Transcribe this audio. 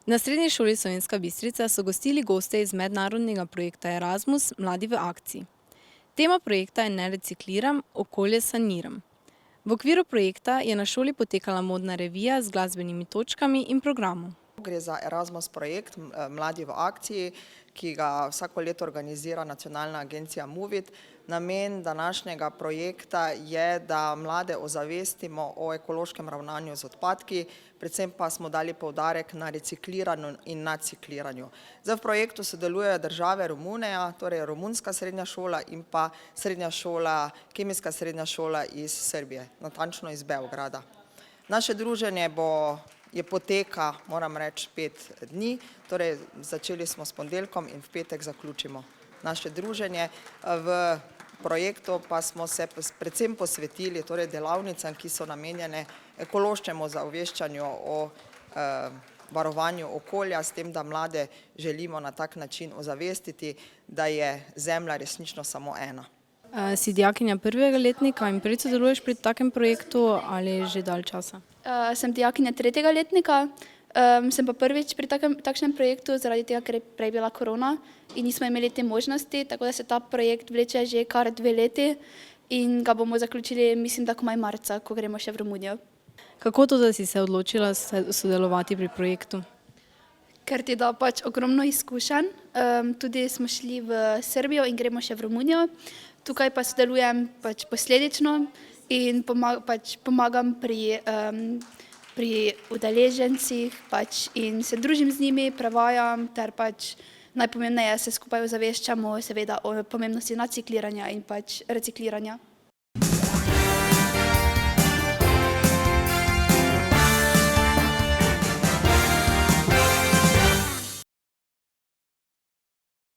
Na Srednji šoli Slovenska Bistrica so gostili goste iz mednarodnega projekta Erasmus Mladi v akciji. Tema projekta je Ne recikliram, okolje saniram. V okviru projekta je na šoli potekala modna revija z glasbenimi točkami in programom. Gre za Erasmus projekt Mladi v akciji, ki ga vsako leto organizira nacionalna agencija MOVIT. Namen današnjega projekta je, da mlade ozavestimo o ekološkem ravnanju z odpadki, predvsem pa smo dali poudarek na recikliranju in nacikliranju. Zdaj v projektu sodelujejo države Romunija, torej romunska srednja šola in pa kemijska srednja šola iz Srbije, natančno iz Beograda. Naše druženje poteka, moram reči, 5 dni, torej začeli smo s ponedeljkom in v petek zaključimo naše druženje. V projektu pa smo se predvsem posvetili delavnicam, ki so namenjene ekološkemu ozaveščanju o varovanju okolja, s tem, da mlade želimo na tak način ozavestiti, da je zemlja resnično samo ena. Si dijakinja prvega letnika in prvič sodeluješ pri takem projektu ali že dalj časa? Sem dijakinja 3. letnika, sem pa prvič pri takšnem projektu, zaradi tega, ker je prej bila korona in nismo imeli te možnosti, tako da se ta projekt vleče že kar 2 leti in ga bomo zaključili, mislim, da komaj marca, ko gremo še v Romunijo. Kako to, da si se odločila sodelovati pri projektu? Ker ti da pač ogromno izkušenj, tudi smo šli v Srbijo in gremo še v Romunijo, tukaj pa sodelujem pač posledično in pomagam pri udeležencih in se družim z njimi, prevajam ter najpomembneje se skupaj ozaveščamo seveda o pomembnosti nacikliranja in recikliranja.